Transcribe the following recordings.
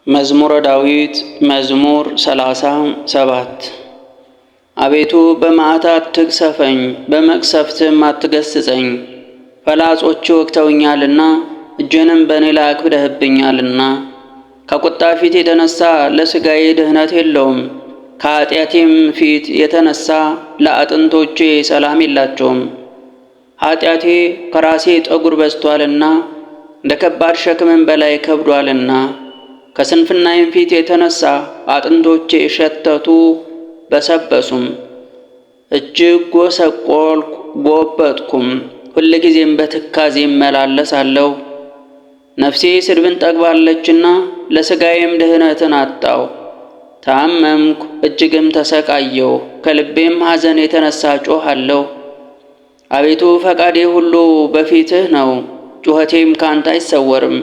መዝሙረ ዳዊት መዝሙር 37 አቤቱ በመዓት አትቅሰፈኝ፣ በመቅሰፍትም አትገሥጸኝ። ፈላጾች ወግተውኛልና እጅንም በእኔ ላይ አክብደህብኛልና። ከቁጣ ፊት የተነሣ ለሥጋዬ ድኅነት የለውም፣ ከኃጢአቴም ፊት የተነሣ ለአጥንቶቼ ሰላም የላቸውም። ኃጢአቴ ከራሴ ጠጉር በዝቶአልና እንደ ከባድ ሸክምም በላይ ከብዶአልና። ከስንፍናዬም ፊት የተነሣ አጥንቶቼ ሸተቱ በሰበሱም። እጅግ ጐሰቈልኩ ጐበጥኩም፣ ሁልጊዜም በትካዜ እመላለሳለሁ። ነፍሴ ስድብን ጠግባለችና ለሥጋዬም ድኅነትን አጣሁ። ታመምኩ እጅግም ተሰቃየሁ፣ ከልቤም ሐዘን የተነሣ ጮኻለሁ። አቤቱ ፈቃዴ ሁሉ በፊትህ ነው፣ ጩኸቴም ካንተ አይሰወርም።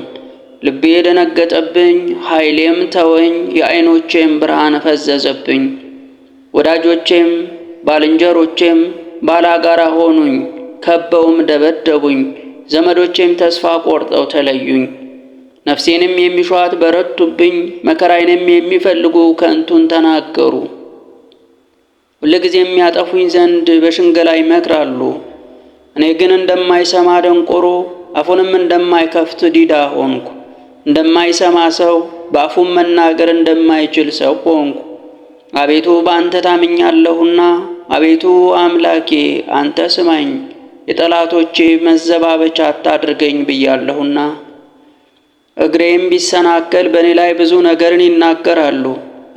ልቤ ደነገጠብኝ፣ ኃይሌም ተወኝ፣ የዓይኖቼም ብርሃን ፈዘዘብኝ። ወዳጆቼም ባልንጀሮቼም ባላጋራ ሆኑኝ፣ ከበውም ደበደቡኝ። ዘመዶቼም ተስፋ ቆርጠው ተለዩኝ። ነፍሴንም የሚሿት በረቱብኝ፣ መከራዬንም የሚፈልጉ ከንቱን ተናገሩ። ሁልጊዜም ያጠፉኝ ዘንድ በሽንገላ ይመክራሉ። እኔ ግን እንደማይሰማ ደንቆሮ፣ አፉንም እንደማይከፍት ዲዳ ሆንኩ። እንደማይሰማ ሰው፣ በአፉም መናገር እንደማይችል ሰው ሆንኩ። አቤቱ በአንተ ታምኛለሁና፣ አቤቱ አምላኬ አንተ ስማኝ። የጠላቶቼ መዘባበቻ አታድርገኝ ብያለሁና። እግሬም ቢሰናከል በእኔ ላይ ብዙ ነገርን ይናገራሉ።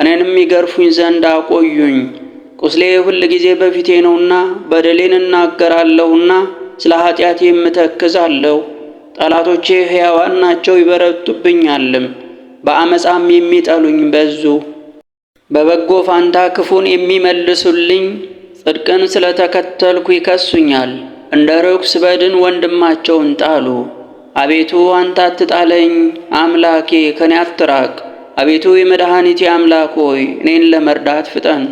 እኔንም ይገርፉኝ ዘንድ አቆዩኝ። ቁስሌ ሁልጊዜ በፊቴ ነውና በደሌን እናገራለሁና፣ ስለ ኃጢአቴም እተክዛለሁ። ጠላቶቼ ሕያዋን ናቸው ይበረቱብኛልም፣ በአመፃም የሚጠሉኝ በዙ። በበጎ ፋንታ ክፉን የሚመልሱልኝ፣ ጽድቅን ስለ ተከተልኩ ይከሱኛል። እንደ ርኩስ በድን ወንድማቸውን ጣሉ። አቤቱ አንተ አትጣለኝ፣ አምላኬ ከኔ አትራቅ። አቤቱ የመድኃኒቴ አምላክ ሆይ እኔን ለመርዳት ፍጠን።